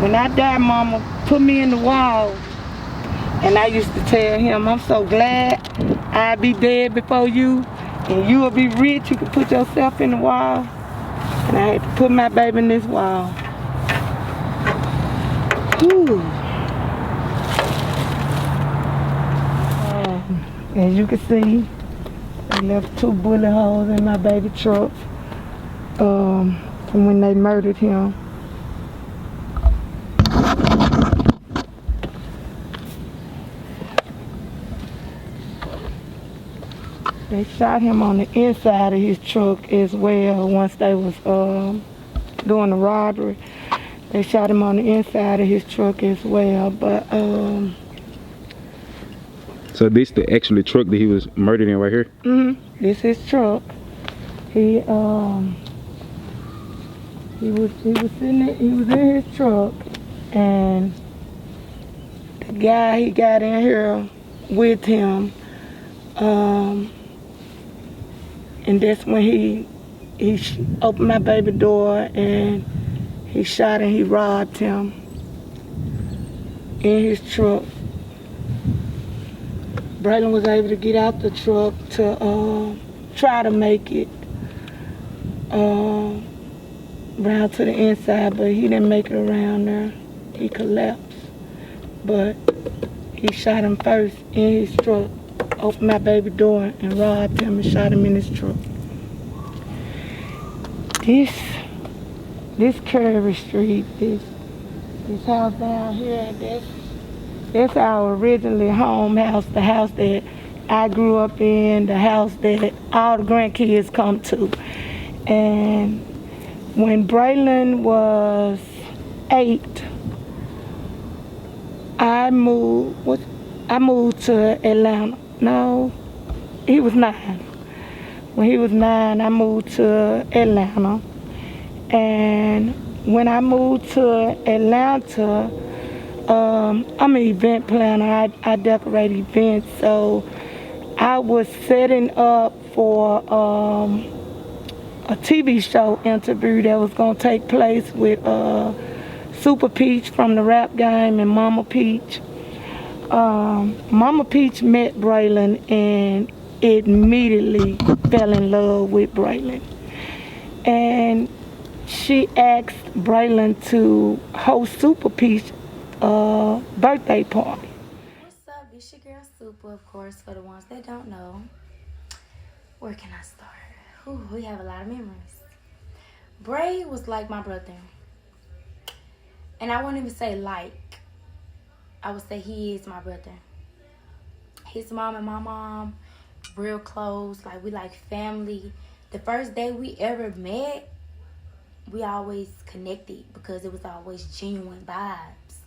when I die, mama, put me in the wall. And I used to tell him, I'm so glad I'll be dead before you, and you will be rich. You can put yourself in the wall. And I had to put my baby in this wall. Whew. As you can see, they left 2 bullet holes in my baby truck from when they murdered him. They shot him on the inside of his truck as well once they was doing the robbery. They shot him on the inside of his truck as well, but So this the actual truck that he was murdered in right here? This is his truck. He was in his truck, and the guy he got in here with him, and that's when he opened my baby door and he shot and he robbed him in his truck. Braylon was able to get out the truck to try to make it around to the inside, but he didn't make it around there. He collapsed. But he shot him first in his truck, opened my baby door and robbed him and shot him in his truck. This Curvy Street, this house down here, that's our originally home house, the house that I grew up in, the house that all the grandkids come to. And when Braylon was 8, I moved to Atlanta. No, he was 9. When he was 9, I moved to Atlanta. And when I moved to Atlanta, I'm an event planner. I decorate events. So I was setting up for a TV show interview that was going to take place with Super Peach from the rap game and Mama Peach. Mama Peach met Braylon and immediately fell in love with Braylon. And she asked Braylon to host Super Peach's birthday party. What's up? It's your girl Super, of course, for the ones that don't know. Where can I start? Ooh, we have a lot of memories. Bray was like my brother. And I wouldn't even say like. I would say he is my brother. His mom and my mom, real close. Like, we like family. The first day we ever met, we always connected because it was always genuine vibes.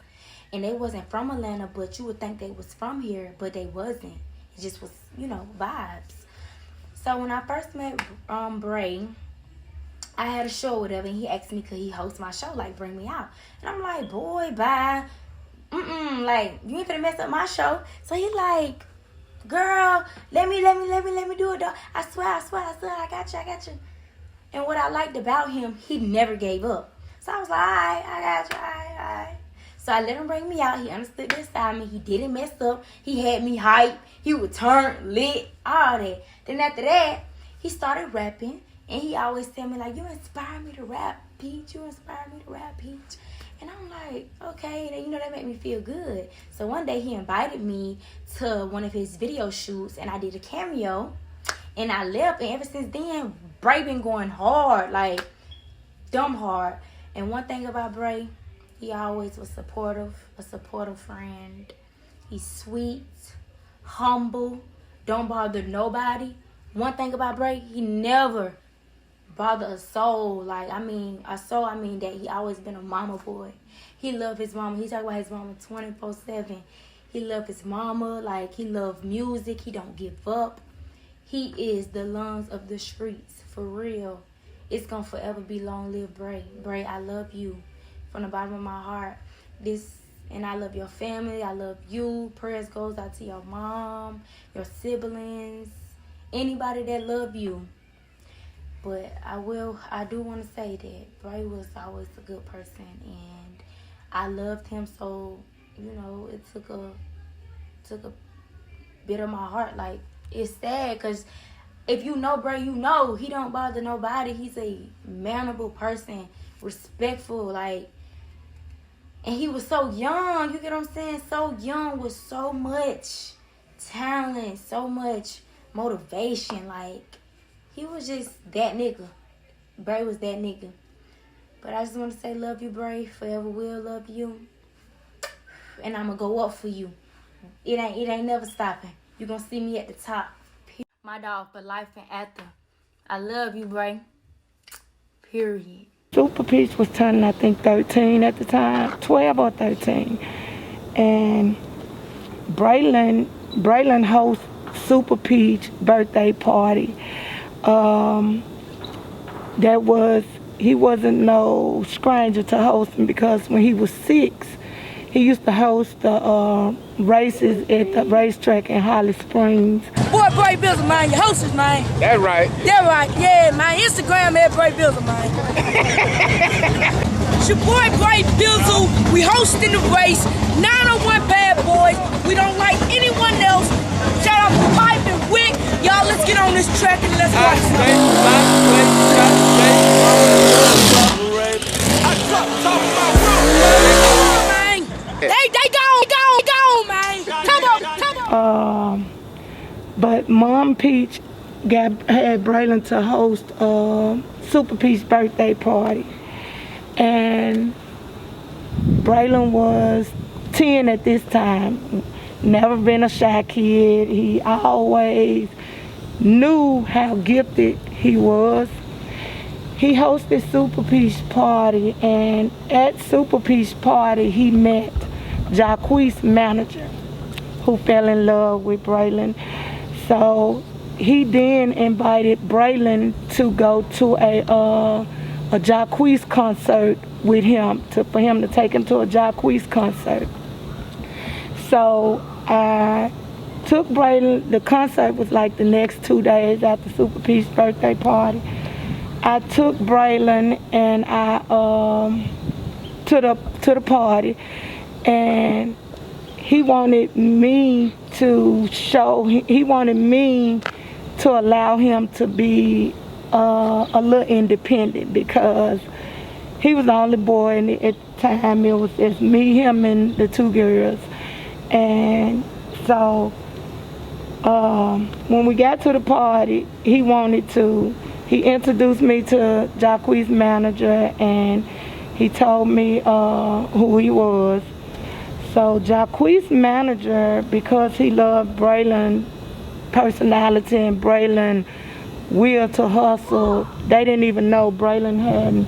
And they wasn't from Atlanta, but you would think they was from here, but they wasn't. It just was, vibes. So when I first met Bray, I had a show or whatever, and he asked me could he host my show, like bring me out. And I'm like, boy, bye. Like, you ain't finna mess up my show. So he like, girl, let me do it though. I swear, I got you. And what I liked about him, he never gave up. So I was like, all right, I got you, all right. So I let him bring me out. He understood this side of me. He didn't mess up. He had me hyped. He would turn, lit, all that. Then after that, he started rapping. And he always tell me, like, you inspire me to rap, Peach. You inspire me to rap, Peach. And I'm like, okay, that made me feel good. So one day he invited me to one of his video shoots, and I did a cameo. And I left, and ever since then, Bray been going hard, like, dumb hard. And one thing about Bray, he always was supportive, a supportive friend. He's sweet, humble, don't bother nobody. One thing about Bray, he never bother a soul. Like, that he always been a mama boy. He love his mama. He talk about his mama 24/7. He love his mama. Like, he love music. He don't give up. He is the lungs of the streets, for real. It's gonna forever be long live Bray. Bray, I love you from the bottom of my heart. And I love your family. I love you. Prayers goes out to your mom, your siblings, anybody that love you. But I do want to say that Bray was always a good person, and I loved him, so you know, it took a bit of my heart. Like, it's sad because if you know Bray, you know he don't bother nobody. He's a mannerable person, respectful, like, and he was so young. You get what I'm saying? So young with so much talent, so much motivation. Like, he was just that nigga. Bray was that nigga. But I just want to say, love you, Bray. Forever will love you. And I'm going to go up for you. It ain't never stopping. You're going to see me at the top. My dog for life and after. I love you, Bray. Period. Super Peach was turning, I think, 13 at the time, 12 or 13. And Braylon hosts Super Peach birthday party. He wasn't no stranger to hosting because when he was 6, he used to host the races at the racetrack in Holly Springs. Boy, Bray Bizzle, man, your hostess, man. That's right. That's right, yeah, man. Instagram at Bray Bizzle, man. It's your boy, Bray Bizzle. We hosting the race. 901 Bad Boys. We don't like anyone else. Shout out to Pipe and Wick. Y'all, let's get on this track and let's watch it. They gone, man. Come on. But Mom Peach had Braylon to host Super Peach birthday party. And Braylon was 10 at this time. Never been a shy kid. He always knew how gifted he was. He hosted Super Peach party, and at Super Peach party, he met Jacquees' manager, who fell in love with Braylon. So he then invited Braylon to go to a Jacquees concert with him, for him to take him to a Jacquees concert. So I took Braylon. The concert was like the next 2 days after Super Peach's birthday party. I took Braylon and I to the party, and he wanted me to allow him to be a little independent because he was the only boy, and at the time it was just me, him, and the 2 girls. And so when we got to the party, he introduced me to Jacquees' manager, and he told me who he was. So Jacquees' manager, because he loved Braylon's personality and Braylon's will to hustle, they didn't even know Braylon had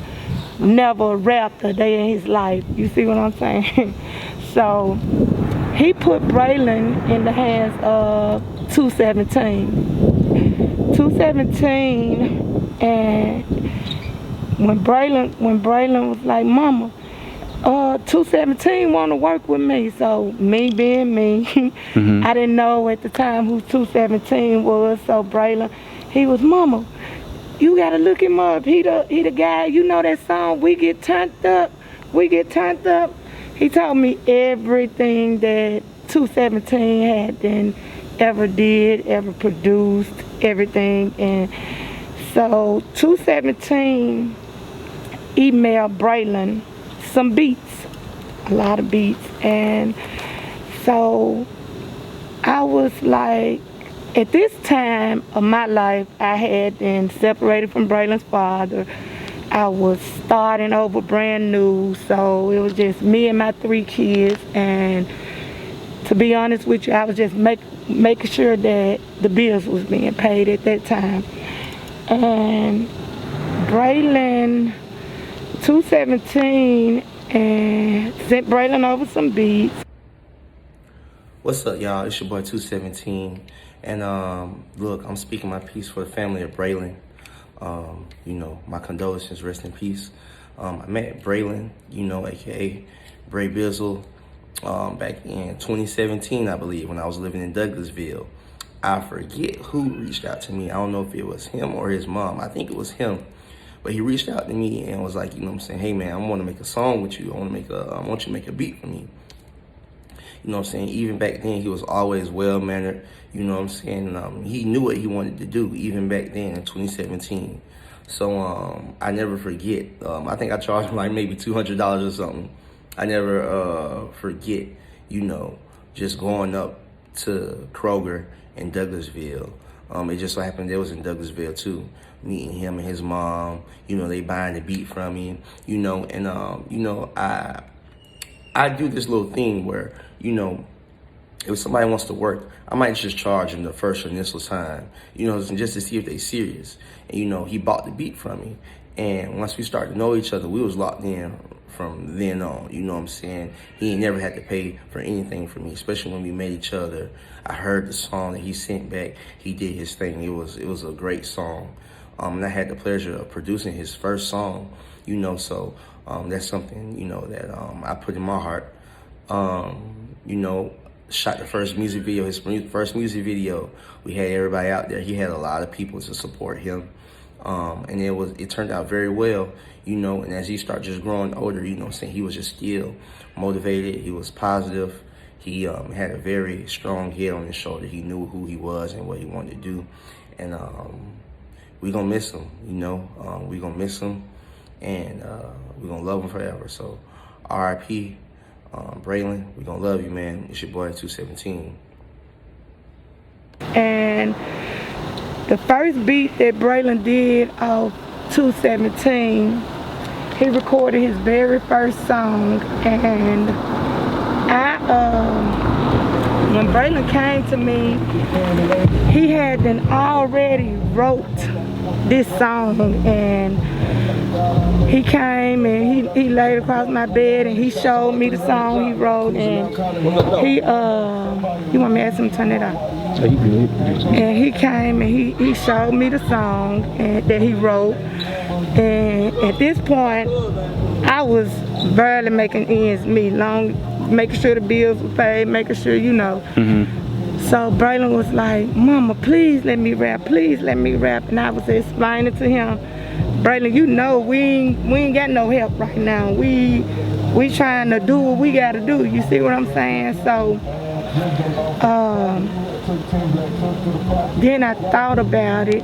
never rapped a day in his life. You see what I'm saying? So he put Braylon in the hands of 217. 217, and when Braylon was like, Mama, 217 want to work with me. So me being me, I didn't know at the time who 217 was. So Braylon, he was, Mama, you gotta look him up. He the guy. You know that song, We Get Turned Up. He told me everything that 217 had been ever did, ever produced, everything. And so 217 emailed Braylon some beats, a lot of beats. And so I was like, at this time of my life, I had been separated from Braylon's father. I was starting over brand new, so it was just me and my 3 kids. And to be honest with you, I was just making sure that the bills was being paid at that time. And Braylon, 217, and sent Braylon over some beats. What's up, y'all? It's your boy 217, and look, I'm speaking my piece for the family of Braylon. You know, my condolences, rest in peace. I met Braylon, you know, aka Bray Bizzle, back in 2017, I believe, when I was living in Douglasville. I forget who reached out to me. I don't know if it was him or his mom. I think it was him. But he reached out to me and was like, you know what I'm saying, hey man, I want to make a song with you. I want you to make a beat for me. You know what I'm saying? Even back then, he was always well-mannered. You know what I'm saying? He knew what he wanted to do, even back then in 2017. So I never forget. I think I charged him like maybe $200 or something. I never forget, you know, just going up to Kroger in Douglasville. It just so happened they was in Douglasville too, meeting him and his mom. You know, they buying the beat from me. You know, and you know, I do this little thing where, you know, if somebody wants to work, I might just charge them the first initial time, you know, just to see if they serious. And, you know, he bought the beat from me. And once we started to know each other, we was locked in from then on, you know what I'm saying? He ain't never had to pay for anything for me, especially when we met each other. I heard the song that he sent back. He did his thing. It was a great song. And I had the pleasure of producing his first song, you know, so that's something, you know, that I put in my heart. You know, shot the first music video, his first music video. We had everybody out there. He had a lot of people to support him. And it turned out very well, you know, and as he started just growing older, you know what I'm saying, he was just still motivated. He was positive. He had a very strong head on his shoulder. He knew who he was and what he wanted to do. And we're going to miss him, you know. We're going to miss him, and we're going to love him forever. So R.I.P. Braylon, we're going to love you, man. It's your boy 217. And the first beat that Braylon did of 217, he recorded his very first song. And when Braylon came to me, he had been already wrote this song, and he came and he laid across my bed and he showed me the song he wrote, and you want me to ask him to turn it off? And he came and he showed me the song that he wrote, and at this point I was barely making ends meet, making sure the bills were paid, making sure, you know. So Braylon was like, Mama, please let me rap, please let me rap. And I was explaining to him, Braylon, you know we ain't got no help right now. We trying to do what we gotta do. You see what I'm saying? So then I thought about it.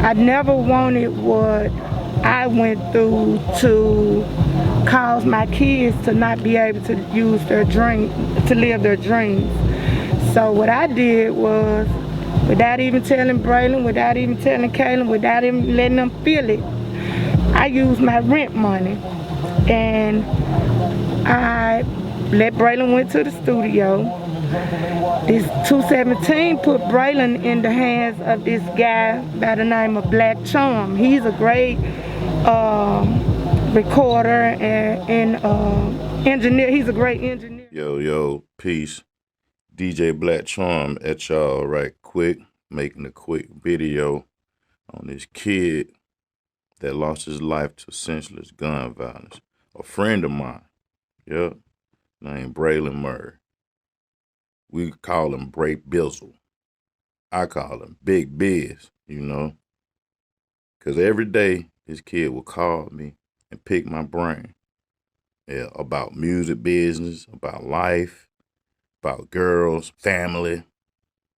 I never wanted what I went through to cause my kids to not be able to use their dream, to live their dreams. So what I did was, without even telling Braylon, without even telling Kaylin, without even letting them feel it, I used my rent money, and I let Braylon went to the studio. This 217 put Braylon in the hands of this guy by the name of Black Charm. He's a great recorder and engineer. He's a great engineer. Yo, peace. DJ Black Charm at y'all right quick, making a quick video on this kid that lost his life to senseless gun violence. A friend of mine, named Braylon Murray. We call him Bray Bizzle. I call him Big Biz, you know. Because every day this kid will call me and pick my brain about music business, about life, about girls, family.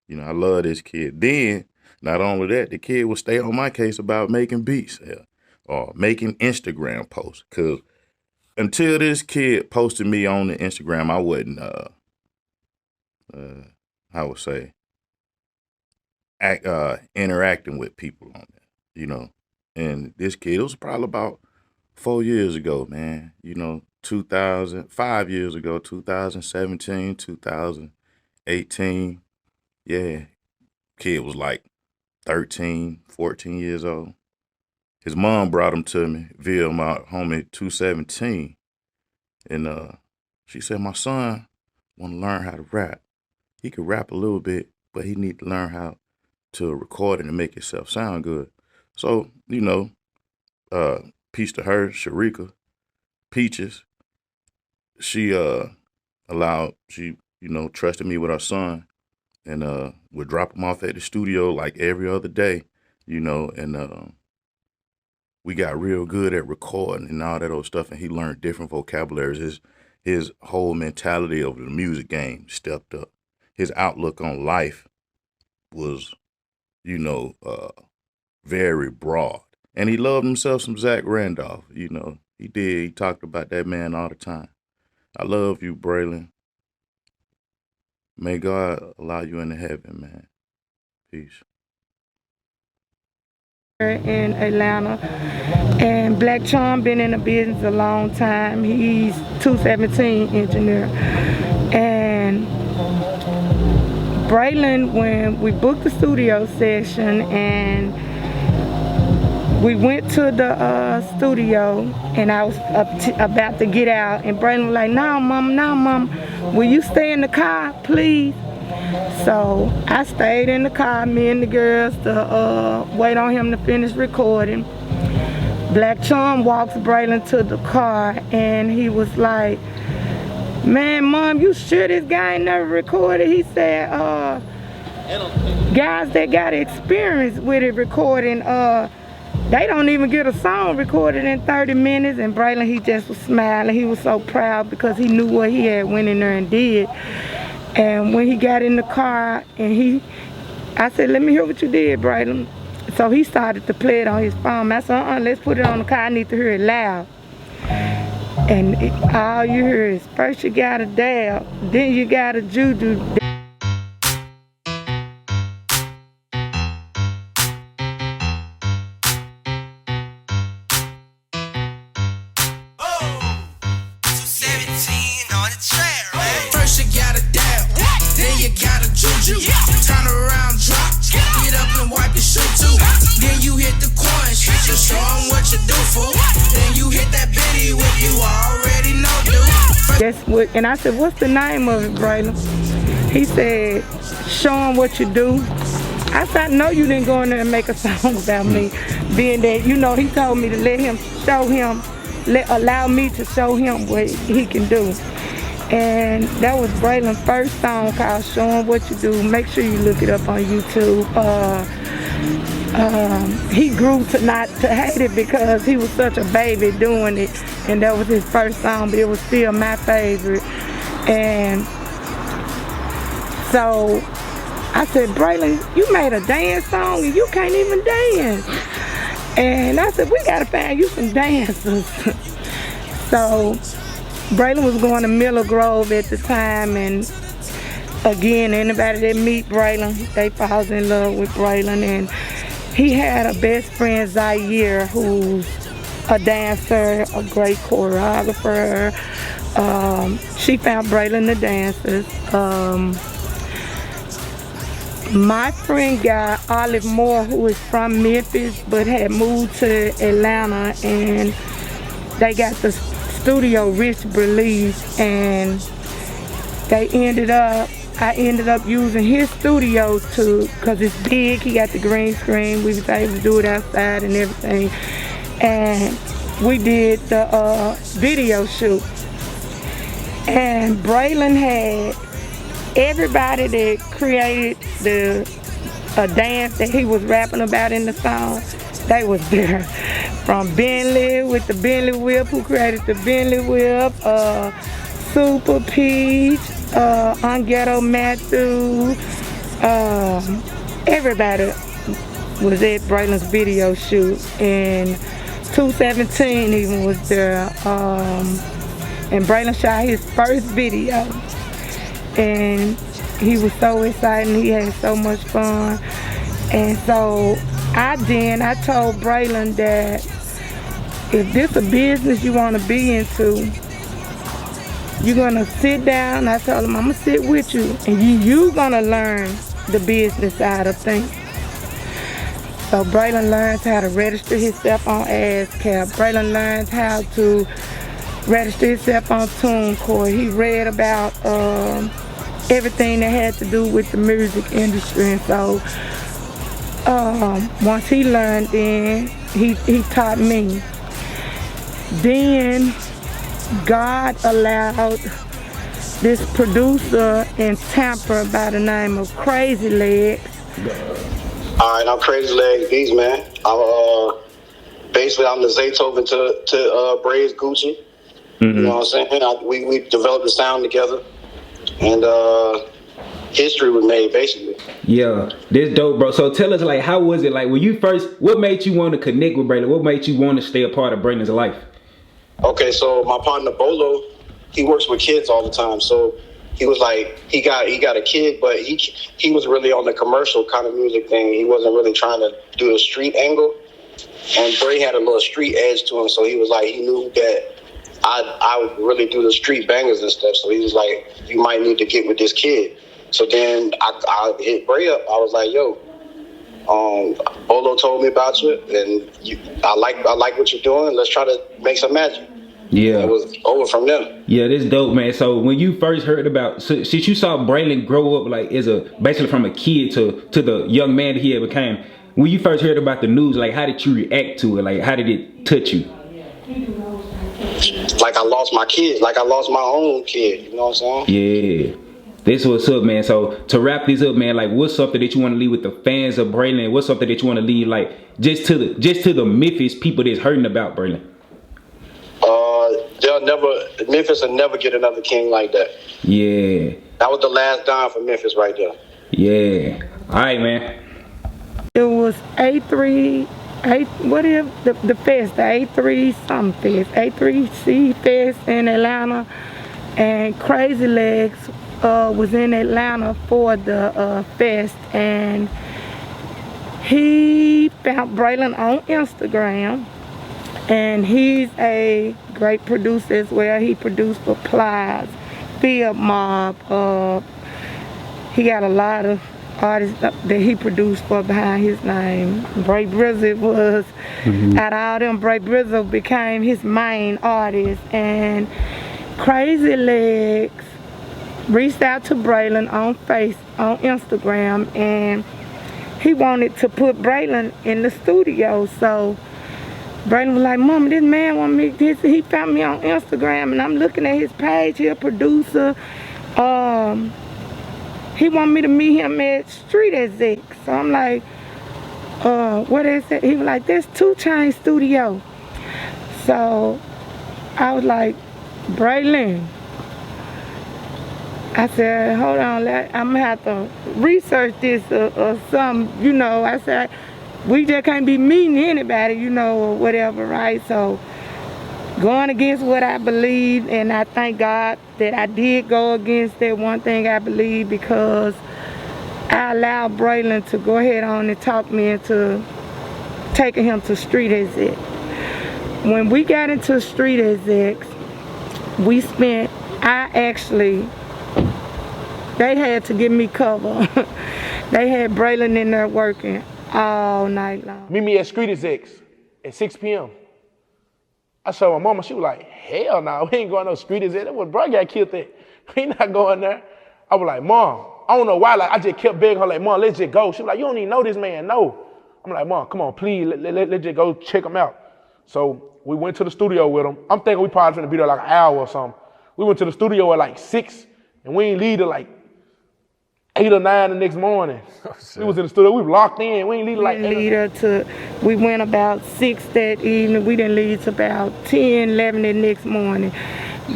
You know, I love this kid. Then, not only that, the kid will stay on my case about making beats or making Instagram posts. Because until this kid posted me on the Instagram, I wasn't, I would say, interacting with people on that, you know. And this kid, it was probably about 4 years ago, man. You know, 5 years ago, 2017, 2018. Yeah, kid was like 13, 14 years old. His mom brought him to me via my homie 217. And she said, my son want to learn how to rap. He could rap a little bit, but he need to learn how to record it and make himself sound good. So, you know, peace to her, Sharika, Peaches. She trusted me with our son, and would drop him off at the studio like every other day, you know, and we got real good at recording and all that old stuff, and he learned different vocabularies. His whole mentality of the music game stepped up. His outlook on life was, you know, very broad. And he loved himself some Zach Randolph, you know. He did. He talked about that man all the time. I love you, Braylon. May God allow you into heaven, man. Peace. In Atlanta, and Black Charm been in the business a long time. He's 217 engineer, and Braylon, when we booked the studio session and we went to the studio, and I was about to get out, and Braylon was like, "No, mom, will you stay in the car, please?" So I stayed in the car, me and the girls, to wait on him to finish recording. Black Charm walks Braylon to the car, and he was like, "Man, Mom, you sure this guy ain't never recorded?" He said, guys that got experience with it recording, they don't even get a song recorded in 30 minutes. And Braylon, he just was smiling. He was so proud because he knew what he had went in there and did. And when he got in the car, and I said, "Let me hear what you did, Braylon." So he started to play it on his phone. I said, "Let's put it on the car. I need to hear it loud." And all you hear is, first you got a dab, then you got a juju. Turn around, drop, get up and wipe your shoe too. Then you hit the coin, just show them what you do for. Then you hit that bitty whip, you already know, dude. That's what, and I said, "What's the name of it, Braylon?" He said, "Show them what you do." I said, "I know you didn't go in there and make a song about me," being that, you know, he told me to allow me to show him what he can do. And that was Braylon's first song called "Show 'Em What You Do." Make sure you look it up on YouTube. He grew to hate it because he was such a baby doing it, and that was his first song, but it was still my favorite. And so I said, "Braylon, you made a dance song and you can't even dance." And I said, "We gotta find you some dancers." So Braylon was going to Miller Grove at the time, and again, anybody that meet Braylon, they falls in love with Braylon. And he had a best friend, Zaire, who's a dancer, a great choreographer. She found Braylon the dancers. My friend got Olive Moore, who is from Memphis but had moved to Atlanta, and they got the studio Rich Belize, and I ended up using his studio because it's big. He got the green screen. We was able to do it outside and everything, and we did the video shoot. And Braylon had everybody that created a dance that he was rapping about in the song. They was there. From Bentley with the Bentley Whip, who created the Bentley Whip, Super Peach, Unghetto Matthew, everybody was at Braylon's video shoot. And 217 even was there. And Braylon shot his first video. And he was so excited, he had so much fun. And so I told Braylon that if this a business you want to be into, you're going to sit down. I told him, I'm going to sit with you, and you going to learn the business side of things. So Braylon learns how to register himself on ASCAP. Braylon learns how to register himself on TuneCore. He read about everything that had to do with the music industry. And so once he learned, then he taught me. Then God allowed this producer in Tampa by the name of Crazy Legs. All right, I'm Crazy Legs Beats, man. I'm basically I'm the Zaytoven to Bray's Gucci. You know what I'm saying? We developed the sound together, and history was made basically. Yeah, this dope, bro. So tell us, like, how was it? Like, when you first, what made you want to connect with Braylon? What made you want to stay a part of Braylon's life? Okay, so my partner Bolo, he works with kids all the time. So he was like, he got a kid, but he was really on the commercial kind of music thing. He wasn't really trying to do the street angle. And Bray had a little street edge to him, so he was like, he knew that I would really do the street bangers and stuff. So he was like, you might need to get with this kid. So then I hit Bray up. I was like, yo, Bolo told me about you, and I like what you're doing. Let's try to make some magic. Yeah, and it was over from there. Yeah, this dope, man. So when you first heard about, since you saw Braylon grow up like basically from a kid to the young man that he ever became, when you first heard about the news, like how did you react to it? Like how did it touch you? Like I lost my kids, like I lost my own kid. You know what I'm saying? Yeah. This what's up, man. So to wrap this up, man, like what's something that you want to leave with the fans of Braylon? What's something that you want to leave like just to the Memphis people that's hurting about Braylon? Memphis will never get another king like that. Yeah. That was the last dime for Memphis right there. Yeah. All right, man. It was A3, what is the fest, the A3 something fest, A3C fest in Atlanta, and Crazy Legs was in Atlanta for the fest, and he found Braylon on Instagram, and he's a great producer as well. He produced for Plies, Field Mob. He got a lot of artists that he produced for behind his name. Bray Bizzle was, out of all them, Bray Bizzle became his main artist. And Crazy Legs reached out to Braylon on Instagram, and he wanted to put Braylon in the studio. So Braylon was like, Mama, this man want me, he found me on Instagram, and I'm looking at his page, he a producer. He want me to meet him at Street Exec. So I'm like, what is it? He was like, there's 2 Chainz Studio. So I was like, Braylon. I said, hold on, I'm gonna have to research this or something, you know. I said, we just can't be meeting anybody, you know, or whatever, right? So going against what I believe, and I thank God that I did go against that one thing I believe, because I allowed Braylon to go ahead on and talk me into taking him to Street Exec. When we got into Street Execs, they had to give me cover. They had Braylon in there working all night long. Meet me at Street Execs at 6 p.m. I showed my mama, she was like, hell no, we ain't going no Street Exec. That was bro got killed at. We not going there. I was like, Mom, I don't know why, like I just kept begging her, like, Mom, let's just go. She was like, you don't even know this man, no. I'm like, Mom, come on, please, let's just go check him out. So we went to the studio with him. I'm thinking we probably finna be there like an hour or something. We went to the studio at like 6, and we ain't leave till like 8 or 9 the next morning. Oh, we was in the studio, we were locked in. We ain't leave like 8. We went about 6 that evening. We didn't leave till about 10, 11 the next morning.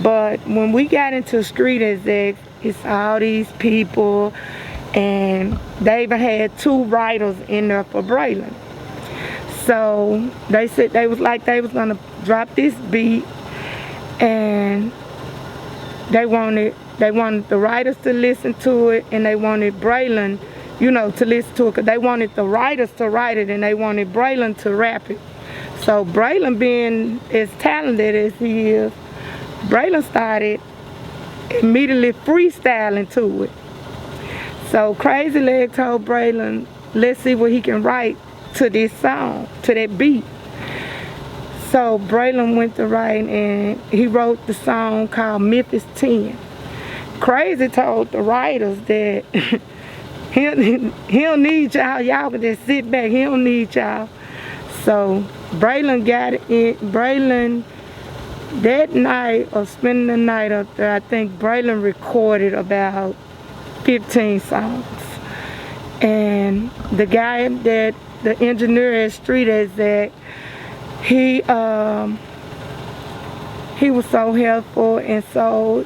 But when we got into Street Exec, it's all these people, and they even had 2 writers in there for Braylon. So they said they was gonna drop this beat, and they wanted the writers to listen to it, and they wanted Braylon, you know, to listen to it, because they wanted the writers to write it, and they wanted Braylon to rap it. So Braylon, being as talented as he is, Braylon started immediately freestyling to it. So Crazy Leg told Braylon, let's see what he can write to this song, to that beat. So Braylon went to write, and he wrote the song called Memphis 10. Crazy told the writers that he don't need y'all. Y'all can just sit back. He don't need y'all. So Braylon got it in. Braylon, that night of spending the night up there, I think Braylon recorded about 15 songs. And the guy that the engineer at Street Exec, He was so helpful, and so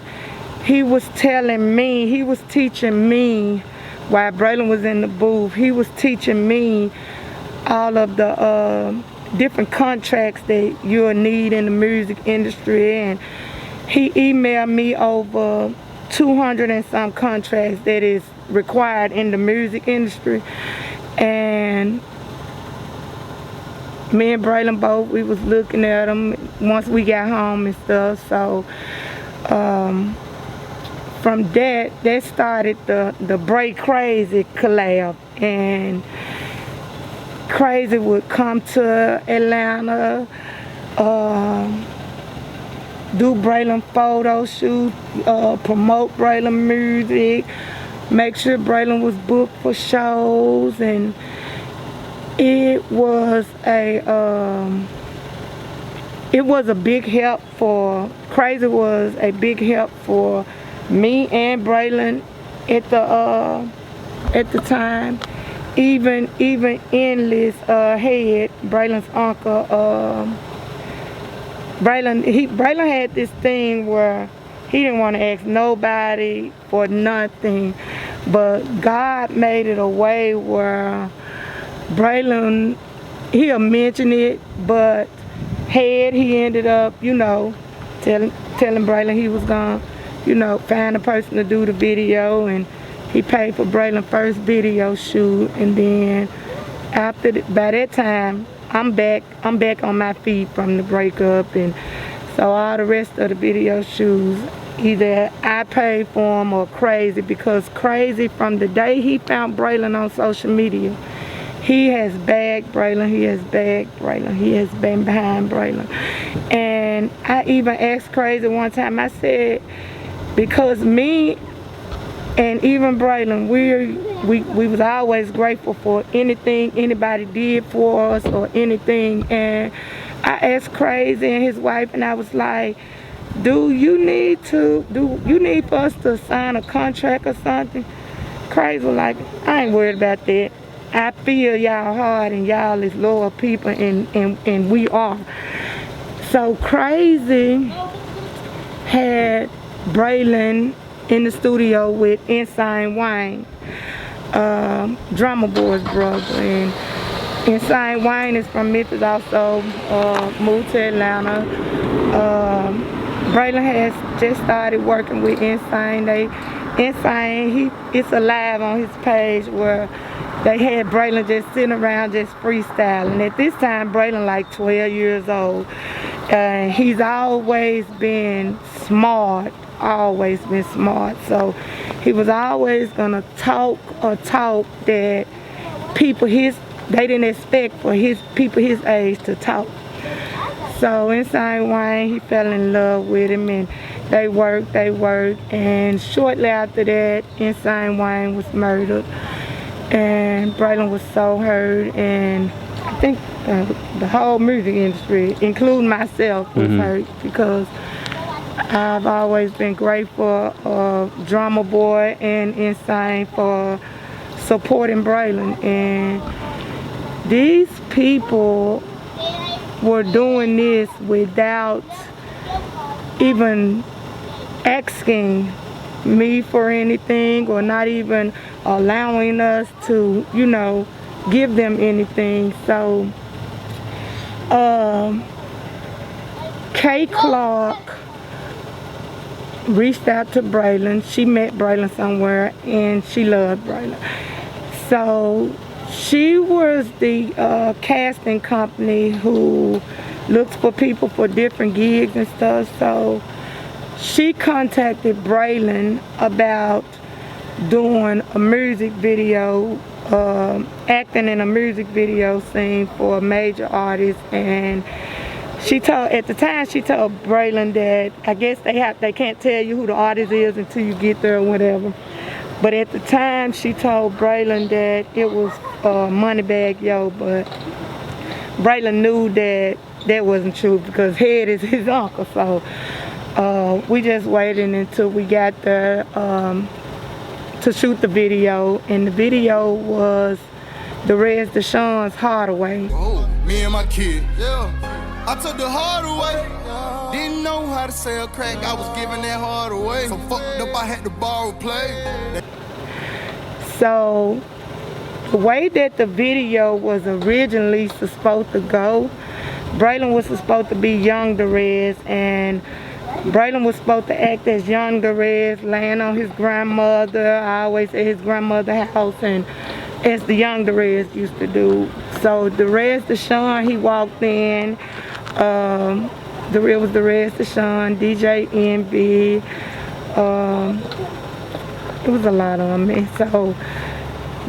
he was telling me, he was teaching me while Braylon was in the booth. He was teaching me all of the different contracts that you'll need in the music industry, and he emailed me over 200 and some contracts that is required in the music industry. And me and Braylon both, we was looking at them once we got home and stuff. So from that started the Bray Crazy collab. And Crazy would come to Atlanta, do Braylon photo shoot, promote Braylon music, make sure Braylon was booked for shows, and it was a big help for, Crazy was a big help for me and Braylon at the time. Even Endless Head, Braylon's uncle, Braylon had this thing where he didn't want to ask nobody for nothing, but God made it a way where Braylon, he'll mention it, but Head, he ended up, telling Braylon he was gonna, find a person to do the video, and he paid for Braylon's first video shoot. And then by that time, I'm back on my feet from the breakup, and so all the rest of the video shoots, either I paid for them or Crazy, because Crazy, from the day he found Braylon on social media, he has bagged Braylon, he has bagged Braylon, he has been behind Braylon. And I even asked Crazy one time, I said, because me and even Braylon, we was always grateful for anything anybody did for us or anything. And I asked Crazy and his wife, and I was like, do you need for us to sign a contract or something? Crazy was like, I ain't worried about that. I feel y'all hard, and y'all is loyal people, and we are. So Crazy had Braylon in the studio with Insane Wayne, Drummer Boy's brother. And Insane Wayne is from Memphis, also moved to Atlanta. Braylon has just started working with Insane. It's alive on his page where they had Braylon just sitting around just freestyling. At this time, Braylon like 12 years old. He's always been smart, so he was always gonna talk that people they didn't expect for people his age to talk. So Insane Wayne, he fell in love with him, and they worked, and shortly after that, Insane Wayne was murdered, and Braylon was so hurt, and I think the whole music industry, including myself, was hurt, because I've always been grateful of Drummer Boy and Insane for supporting Braylon. And these people were doing this without even asking me for anything, or not even allowing us to, give them anything. So Kay Clark reached out to Braylon. She met Braylon somewhere, and she loved Braylon. So she was the casting company who looks for people for different gigs and stuff. So she contacted Braylon about doing a music video, acting in a music video scene for a major artist. And at the time she told Braylon that I guess they can't tell you who the artist is until you get there or whatever. But at the time she told Braylon that it was Moneybagg Yo, but Braylon knew that wasn't true, because Head is his uncle. So we just waited until we got there to shoot the video, and the video was the rest of Sean's heart away. Oh, me and my kid. Yeah. I took the heart away. Didn't know how to sell crack. I was giving that heart away. So fucked up, I had to borrow play. So the way that the video was originally supposed to go, Braylon was supposed to be young Derez, and Braylon was supposed to act as young Derez, laying on his grandmother. I always at his grandmother's house, and as the young Derez used to do. So Derez Deshawn, he walked in. It was Derez Deshawn, DJ Envy. It was a lot on me. So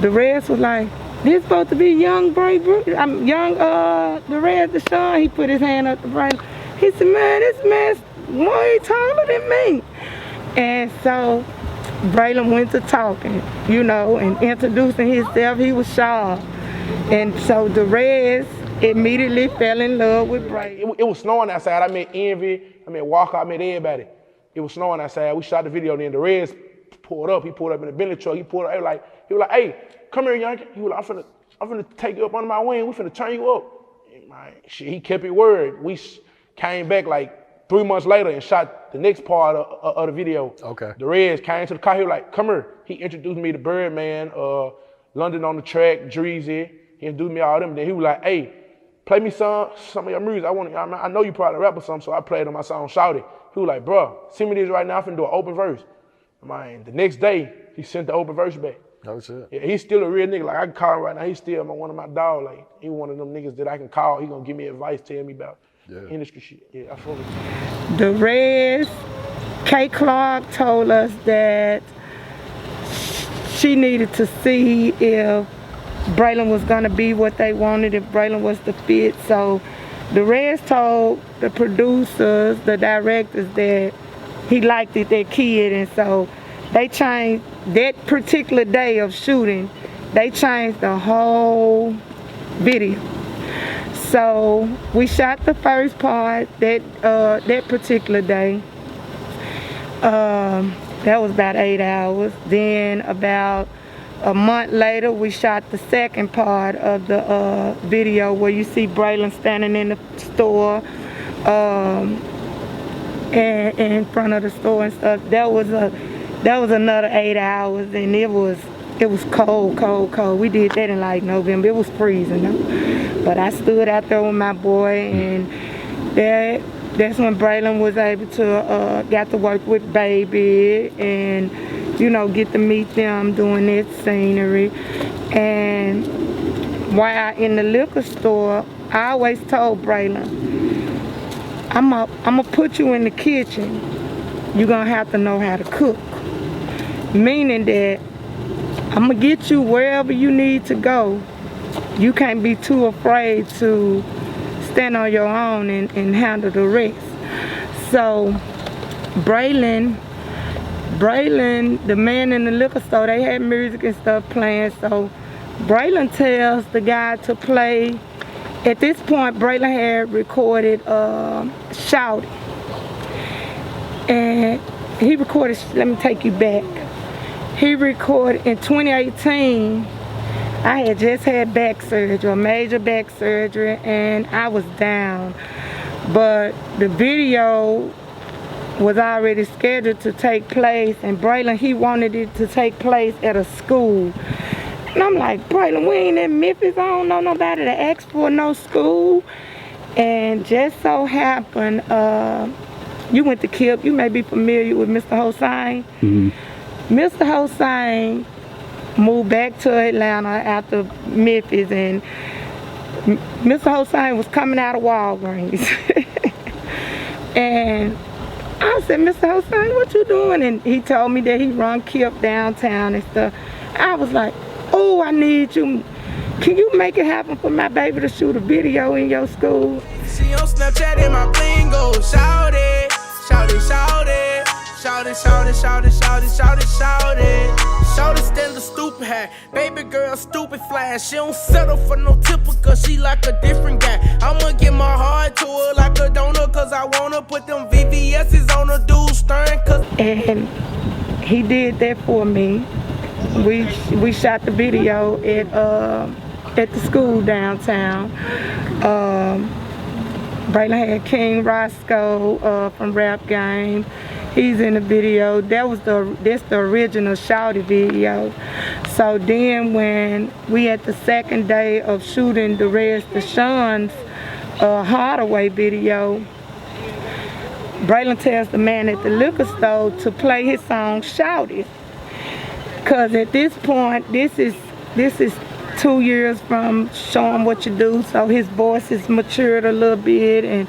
Derez was like, "This supposed to be young Bray, young Derez Deshawn." He put his hand up to Braylon. He said, "Man, this man's way taller than me." And so Braylon went to talking, and introducing himself. He was shy. And so Derez immediately fell in love with Bray. It was snowing outside. I met Envy, I met Walker, I met everybody. It was snowing outside. We shot the video, then Derez pulled up. He pulled up in the Bentley truck. He pulled up, he was like, "Hey, come here, Yankee." He was like, I'm finna take you up under my wing. We finna turn you up. And he kept his word. We came back like 3 months later and shot the next part of the video. Okay. Derez came to the car. He was like, "Come here." He introduced me to Birdman, London on the Track, Dreezy. He introduced me to all them. Then he was like, "Hey, play me some of your music. I know you probably rap or something," so I played on my song, Shout It. He was like, "Bro, send me this right now. I'm finna do an open verse." The next day, he sent the open verse back. Oh, shit. Yeah, he's still a real nigga. Like, I can call him right now. He's still one of my dogs. Like, he one of them niggas that I can call. He gonna give me advice, tell me about industry shit. Yeah, I feel it. Derez, K. Clark told us that she needed to see if Braylon was gonna be what they wanted, if Braylon was the fit. So Derez told the producers, the directors, that he liked it, that kid, and so they changed that particular day of shooting. They changed the whole video. So we shot the first part that particular day. That was about 8 hours. Then about a month later, we shot the second part of the video where you see Braylon standing in the store and in front of the store and stuff. That was another 8 hours, and it was cold. We did that in like November. It was freezing though. But I stood out there with my boy, and that's when Braylon was able to got to work with Baby and get to meet them doing that scenery. And while in the liquor store, I always told Braylon, I'm gonna put you in the kitchen. You're gonna have to know how to cook. Meaning that I'm gonna get you wherever you need to go. You can't be too afraid to stand on your own and handle the rest. So Braylon, the man in the liquor store, they had music and stuff playing. So Braylon tells the guy to play. At this point, Braylon had recorded Shout It. And he recorded, let me take you back. He recorded in 2018. I had just had back surgery, a major back surgery, and I was down. But the video was already scheduled to take place, and Braylon, he wanted it to take place at a school. And I'm like, "Braylon, we ain't in Memphis. I don't know nobody to ask for no school." And just so happened, you went to KIP. You may be familiar with Mr. Hossein. Mm-hmm. Mr. Hossein moved back to Atlanta after Memphis, and Mr. Hossein was coming out of Walgreens. And I said, "Mr. Hossein, what you doing?" And he told me that he run KIP downtown and stuff. I was like, "Oh, I need you. Can you make it happen for my baby to shoot a video in your school?" See on Snapchat in my blingo. Shout it, shout it, shout it. Shout it, shout it, shout it, shout it, shout it, shout it. Shout it, still a stupid hat. Baby girl, stupid flash. She don't settle for no typical. She like a different guy. I'ma get my heart to her like a donor, cause I wanna put them VVS's on a dude's stern. And he did that for me. We shot the video at at the school downtown. Braylon had King Roscoe from Rap Game. He's in the video. That's the original Shouty video. So then when we at the second day of shooting the Rez Deshawn's Hardaway video, Braylon tells the man at the liquor store to play his song Shouty. Cause at this point, this is 2 years from Show 'Em What You Do, so his voice has matured a little bit, and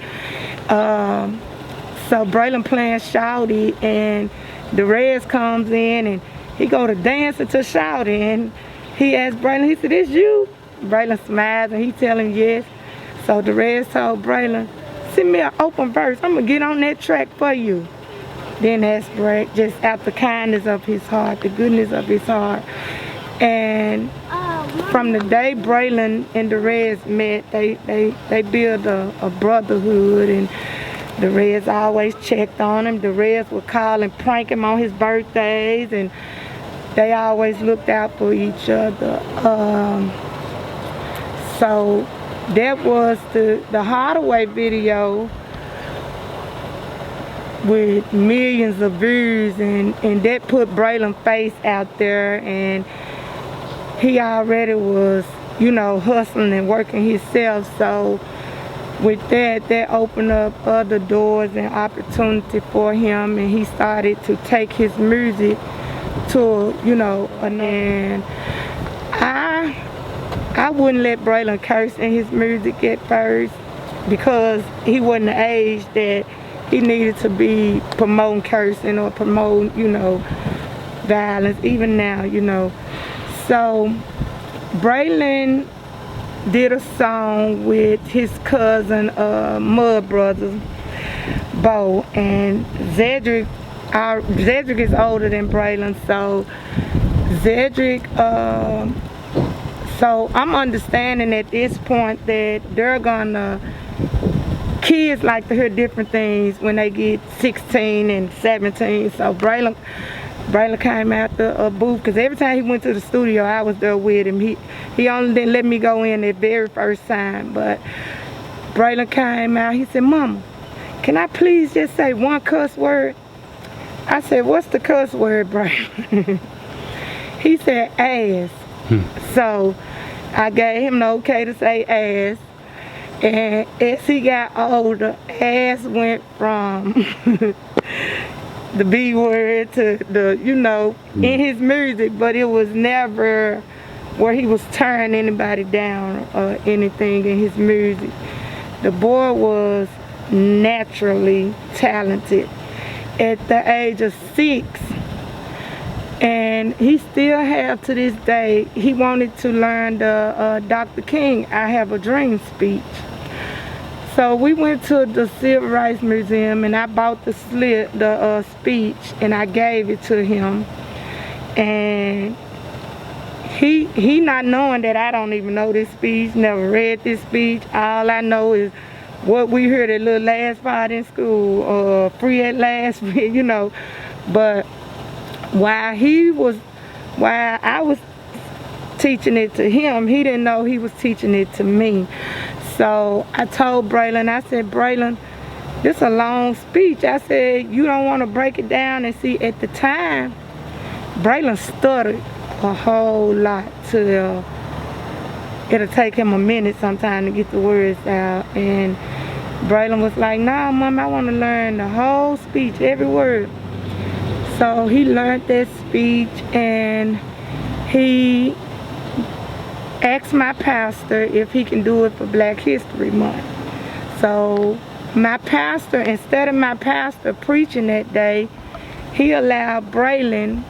so Braylon playing Shouty, and the Rez comes in and he go to dancing to Shouty, and he asked Braylon, he said, "This you?" Braylon smiles and he tell him yes. So the Rez told Braylon, "Send me an open verse, I'm gonna get on that track for you." Then that's Bray, just out the kindness of his heart, the goodness of his heart. And from the day Braylon and the Rez met, they built a brotherhood, and the Rez always checked on him. The Rez would call and prank him on his birthdays, and they always looked out for each other. So that was the Hardaway video with millions of views, and that put Braylon's face out there, and he already was, you know, hustling and working himself. So with that opened up other doors and opportunity for him, and he started to take his music to, you know, and I wouldn't let Braylon curse in his music at first, because he wasn't the age that he needed to be promoting cursing or promoting, you know, violence, even now, you know. So Braylon did a song with his cousin, Mud Brothers, Bo, and Zedric is older than Braylon, so Zedric, so I'm understanding at this point that they're gonna, kids like to hear different things when they get 16 and 17, so Braylon came out the booth, because every time he went to the studio, I was there with him. He only didn't let me go in that very first time, but Braylon came out. He said, "Mama, can I please just say one cuss word?" I said, "What's the cuss word, Braylon?" He said, "Ass." So I gave him the okay to say ass, and as he got older, ass went from the B word to the, you know, in his music, but it was never where he was tearing anybody down or anything in his music. The boy was naturally talented at the age of 6, and he still have to this day. He wanted to learn the Dr. King "I Have a Dream" speech. So we went to the Civil Rights Museum, and I bought the speech, and I gave it to him. And he not knowing that I don't even know this speech, never read this speech. All I know is what we heard at little last part in school, free at last, you know. But while I was teaching it to him, he didn't know he was teaching it to me. So I told Braylon, I said, "Braylon, this is a long speech." I said, "You don't want to break it down?" And see, at the time, Braylon stuttered a whole lot till it'll take him a minute sometime to get the words out. And Braylon was like, "Nah, Mom, I want to learn the whole speech, every word." So he learned that speech, and he asked my pastor if he can do it for Black History Month. So my pastor, instead of my pastor preaching that day, he allowed Braylon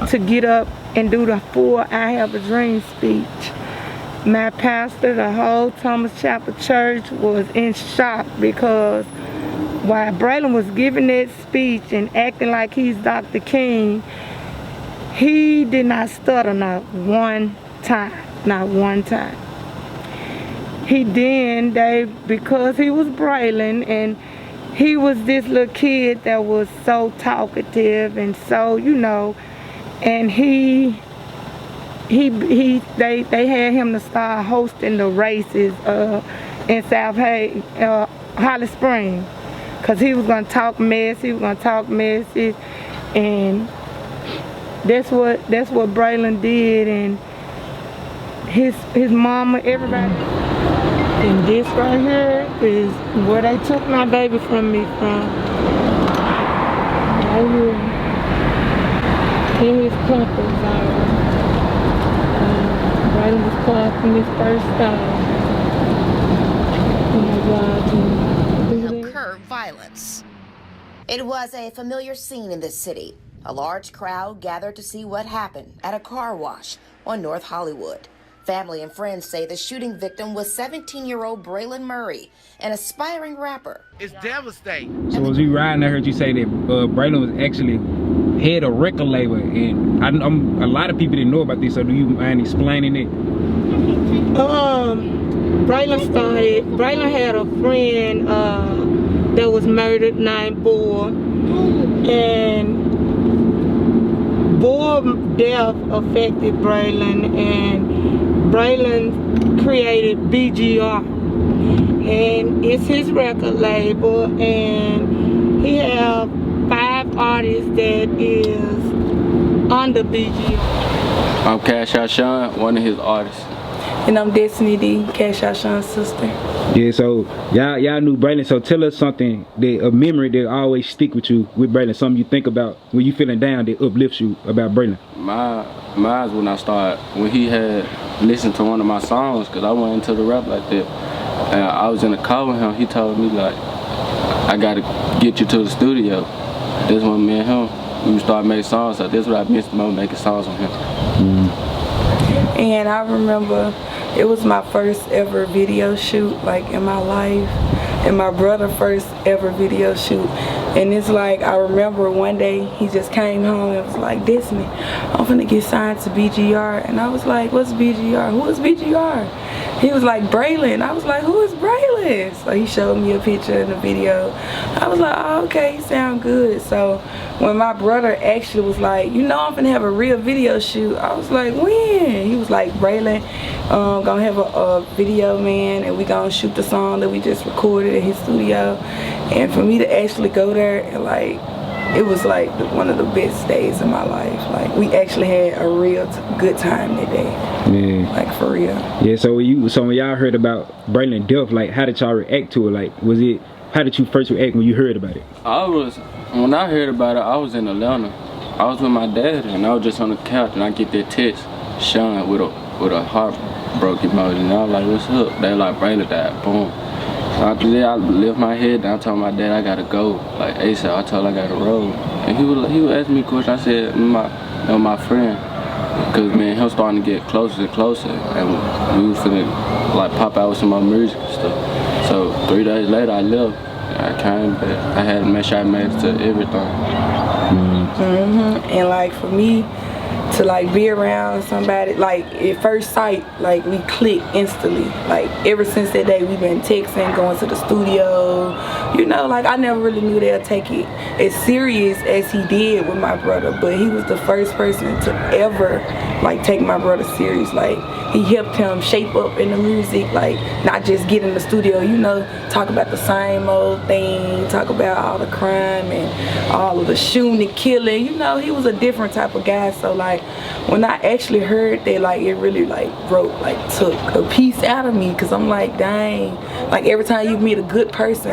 to get up and do the full "I Have a Dream" speech. My pastor, the whole Thomas Chapel Church, was in shock, because while Braylon was giving that speech and acting like he's Dr. King, he did not stutter not one time. Not one time. He then, because he was Braylon, and he was this little kid that was so talkative and so, you know, and he they had him to start hosting the races in South Hay, Holly Springs, cause he was gonna talk mess. He was gonna talk message, and that's what Braylon did, and his mama, everybody. And this right here is where they took my baby from me from. Right here. In his crumpers, Braylon was caught from his first Occur violence. It was a familiar scene in this city. A large crowd gathered to see what happened at a car wash on North Hollywood. Family and friends say the shooting victim was 17-year-old Braylon Murray, an aspiring rapper. It's devastating. So as we riding, I heard you say that Braylon was actually head of record label, and a lot of people didn't know about this. So do you mind explaining it? Braylon had a friend that was murdered named Boy, and Boy's death affected Braylon, and Braylon created BGR, and it's his record label, and he have 5 artists that is under BGR. I'm Cash Out Sean, one of his artists. And I'm Destiny D, Cash Out Sean's sister. Yeah, so y'all knew Braylon. So tell us something, a memory that always stick with you with Braylon, something you think about when you feeling down that uplifts you about Braylon. Mine's when he had listened to one of my songs, because I went into the rap like that. And I was in the car with him. He told me, like, I gotta get you to the studio. This when me and him, we started making songs. So that's what I missed the most, making songs with him. And I remember it was my first ever video shoot, like, in my life, and my brother's first ever video shoot. And it's like, I remember one day he just came home and was like, Destiny, I'm finna get signed to BGR. And I was like, what's BGR? Who is BGR? He was like, Braylon. I was like, who is Braylon? So he showed me a picture in the video. I was like, oh, okay, he sound good. So when my brother actually was like, you know, I'm finna have a real video shoot, I was like, when? He was like, Braylon, gonna have a video, man, and we gonna shoot the song that we just recorded in his studio. And for me to actually go there, and like, it was like one of the best days of my life. Like, we actually had a real good time that day. Yeah. Like, for real. Yeah, so when y'all heard about Braylon's death, like, how did y'all react to it? Like, how did you first react when you heard about it? When I heard about it, I was in Atlanta. I was with my dad, and I was just on the couch, and I get that text, Sean, with a heartbroken emoji, and I was like, what's up? They like, Braylon died, boom. So after that, I lift my head down, I told my dad I gotta go, like ASAP. I told him I gotta roll. And he would ask me questions. I said, my friend, because man, him starting to get closer and closer, and we was finna like pop out with some more music and stuff. So 3 days later, I left. I came back. I had to make sure I made it to everything. And like, for me to like be around somebody, like, at first sight, like, we clicked instantly. Like, ever since that day, we've been texting, going to the studio, you know. Like, I never really knew they'd take it as serious as he did with my brother, but he was the first person to ever like take my brother serious. Like, he helped him shape up in the music, like, not just get in the studio, you know, talk about the same old thing, talk about all the crime and all of the shooting and killing, you know. He was a different type of guy. So like, when I actually heard that, like, it really like took a piece out of me, because I'm like, dang, like, every time you meet a good person,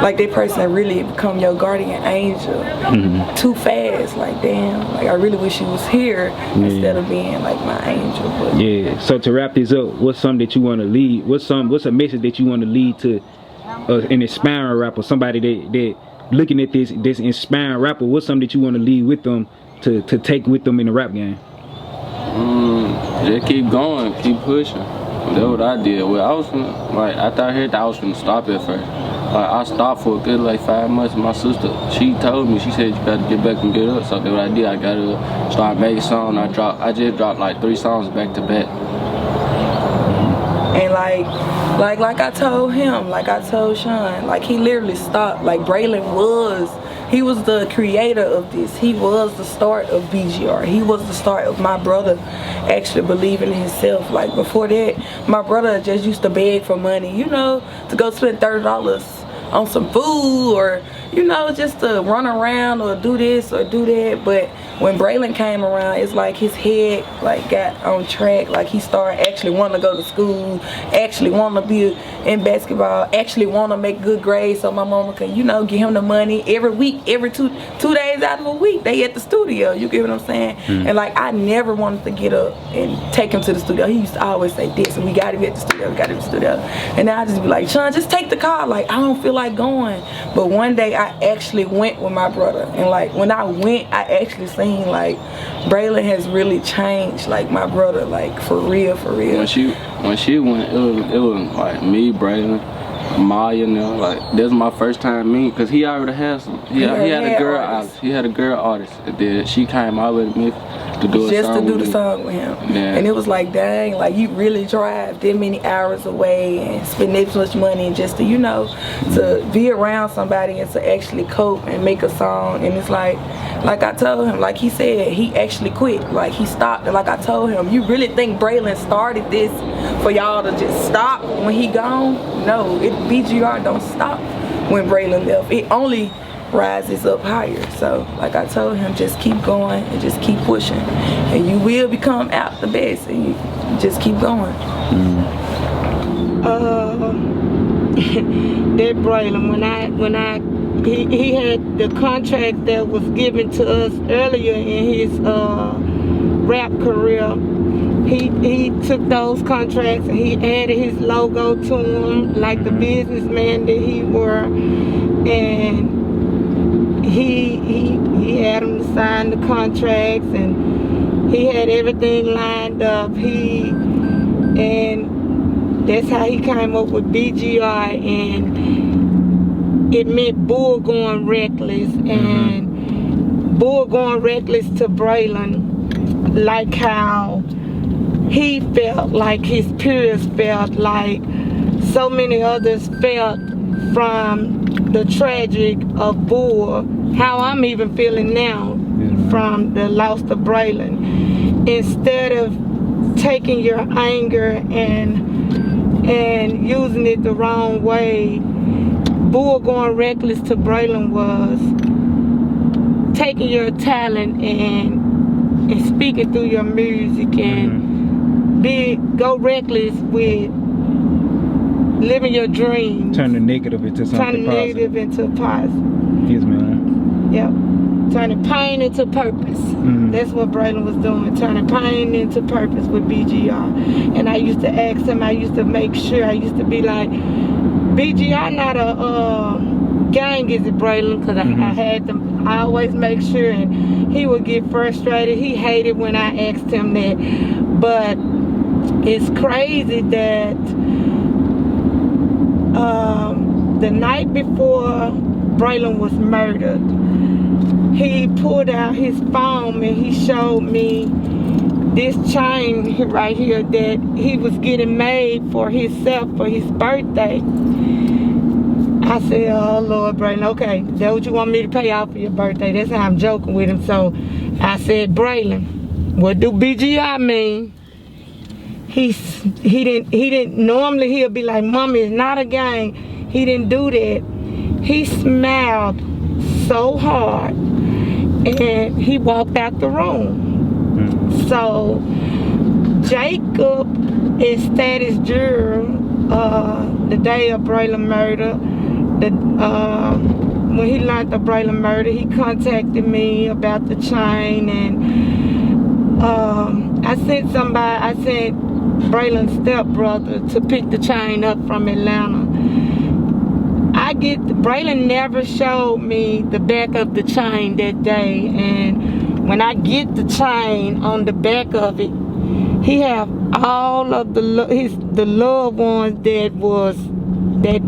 like, that person really become your guardian angel too fast. Like, damn, like, I really wish he was here instead of being like my angel. But yeah, so to wrap this up, what's something that you want to lead? What's a message that you want to lead to an inspiring rapper, somebody that looking at this inspiring rapper? What's something that you want to lead with them to take with them in the rap game? Just keep going, keep pushing. That's what I did. Well, I was like, after I heard that, I was gonna stop at first. Like, I stopped for a good like 5 months. My sister, she told me, she said, you gotta get back and get up. So that's what I did. I gotta start making songs. I just dropped like 3 songs back to back. And like, Like I told him, like I told Sean, like he literally stopped. Like Braylon he was the creator of this. He was the start of BGR. He was the start of my brother actually believing in himself. Like before that, my brother just used to beg for money, you know, to go spend $30 on some food, or you know, just to run around or do this or do that. But when Braylon came around, it's like his head like got on track. Like he started actually wanting to go to school, actually wanting to be in basketball, actually want to make good grades so my mama can, you know, give him the money every week, every two days out of a week they at the studio. You get what I'm saying? And like I never wanted to get up and take him to the studio. He used to always say this, and we got to be at the studio, we got to be at the studio. And now I just be like, Sean, just take the car. Like I don't feel like going. But one day I actually went with my brother, and like when I went, I actually seen like Braylon has really changed, like my brother, like for real, for real. When she went, it was like me, Braylon, Maya, and them. Like this was my first time meeting, cause he already had some. He had a girl artist. He had a girl artist. And then she came out with me to do just to do the song with him. Yeah. And it was like, dang, like you really drive that many hours away and spend this much money just to, you know, to be around somebody and to actually cope and make a song. And it's like I told him, like he said, he actually quit. Like he stopped. And like I told him, you really think Braylon started this for y'all to just stop when he gone? No, BGR don't stop when Braylon left. It only rises up higher. So like I told him, just keep going and just keep pushing, and you will become out the best, and you just keep going. That Braylon, he had the contract that was given to us earlier in his rap career. He took those contracts and he added his logo to them, like the businessman that he were, and he had him to sign the contracts, and he had everything lined up. And that's how he came up with BGR, and it meant bull going reckless, and bull going reckless to Braylon, like how he felt, like his peers felt, like so many others felt from the tragic of Bull, how I'm even feeling now from the loss of Braylon. Instead of taking your anger and using it the wrong way, Bull going reckless to Braylon was taking your talent and speaking through your music, and go reckless with living your dreams. Turn the negative into something positive. Turn the negative into positive. Yes, man. Yep. Turning pain into purpose. That's what Braylon was doing. Turning pain into purpose with BGR. And I used to ask him, I used to make sure, I used to be like, BGR not a gang, is it, Braylon? Because I had them, I always make sure, and he would get frustrated. He hated when I asked him that. But it's crazy that the night before Braylon was murdered, he pulled out his phone and he showed me this chain right here that he was getting made for himself for his birthday. I said, oh Lord, Braylon, okay, that's what you want me to pay out for your birthday. That's how I'm joking with him. So I said, Braylon, what do BGI mean? He didn't normally he'll be like, Mommy, it's not a gang. He didn't do that. He smiled so hard and he walked out the room. So Jacob is status juror the day of Braylon murder. When he learned of Braylon murder, he contacted me about the chain, and I sent Braylon's stepbrother to pick the chain up from Atlanta. Braylon never showed me the back of the chain that day, and when I get the chain, on the back of it, he have all of the loved ones that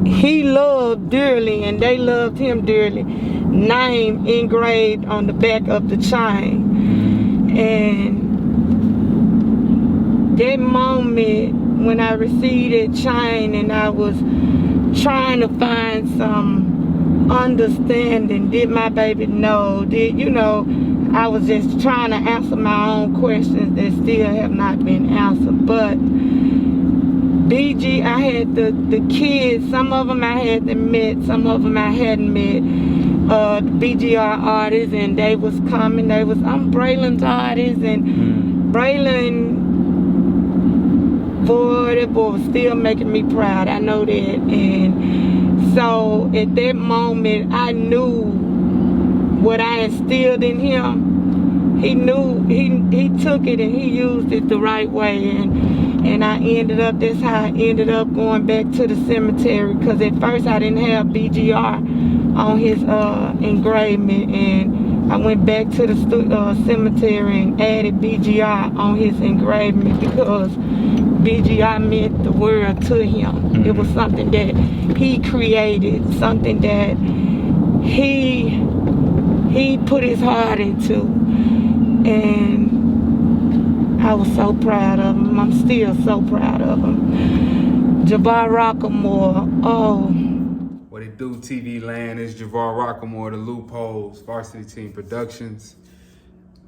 he loved dearly and they loved him dearly, name engraved on the back of the chain. And that moment when I received that chain and I was trying to find some understanding. Did my baby know? I was just trying to answer my own questions that still have not been answered. But BG, I had the kids, some of them I hadn't met, some of them I hadn't met, BGR artists, and they was coming. I'm Braylon's artist, and Braylon, boy, that boy was still making me proud. I know that. And so at that moment, I knew what I instilled in him. He knew, he took it and he used it the right way. And that's how I ended up going back to the cemetery, because at first I didn't have BGR on his engravement, and I went back to the cemetery and added BGR on his engravement because BGR meant the world to him. It was something that he created, something that he put his heart into, and I was so proud of him. I'm still so proud of him. Javar Rockamore, oh. What it do, TV land? It's Javar Rockamore, the Loopholes, Varsity Team Productions.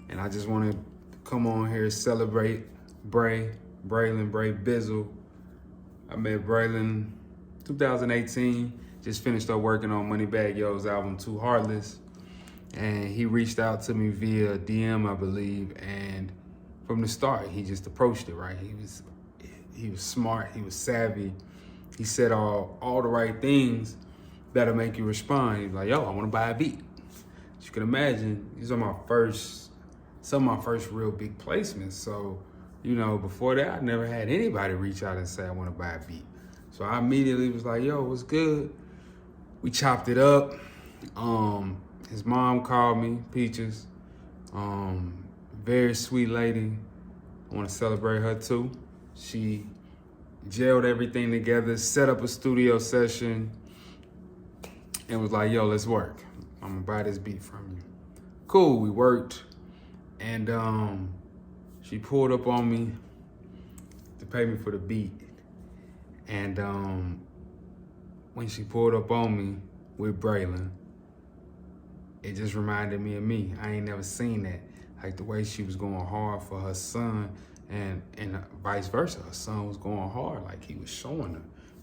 And I just want to come on here and celebrate Bray Bizzle. I met Braylon 2018, just finished up working on Moneybagg Yo's album, Too Heartless. And he reached out to me via DM, I believe, and from the start, he just approached it right. He was smart, he was savvy. He said all the right things that'll make you respond. He's like, yo, I wanna buy a beat. As you can imagine, these are some of my first real big placements. So, before that, I never had anybody reach out and say, I wanna buy a beat. So I immediately was like, yo, what's good? We chopped it up. His mom called me, Peaches. Very sweet lady. I want to celebrate her too. She gelled everything together, set up a studio session, and was like, yo, let's work. I'm gonna buy this beat from you. Cool, we worked. And she pulled up on me to pay me for the beat. And when she pulled up on me with Braylon, it just reminded me of me. I ain't never seen that. Like the way she was going hard for her son, and vice versa. Her son was going hard, like he was showing her.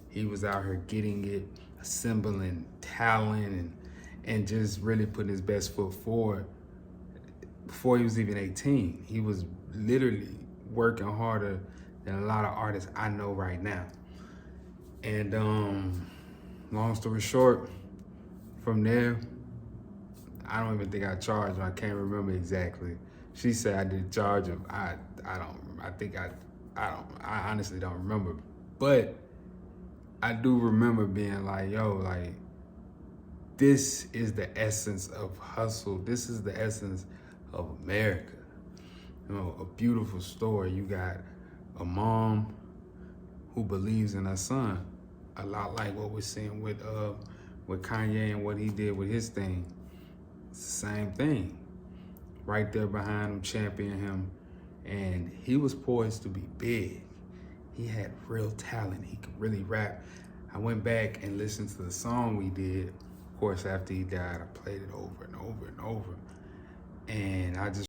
He was out here getting it, assembling talent, and just really putting his best foot forward. Before he was even 18, he was literally working harder than a lot of artists I know right now. And long story short, from there, I don't even think I charged her. I can't remember exactly. She said I did charge him. I honestly don't remember. But I do remember being like, yo, like, this is the essence of hustle. This is the essence of America. A beautiful story. You got a mom who believes in her son, a lot like what we're seeing with Kanye and what he did with his thing. It's the same thing. Right there behind him, championing him. And he was poised to be big. He had real talent. He could really rap. I went back and listened to the song we did. Of course, after he died, I played it over and over and over. And I just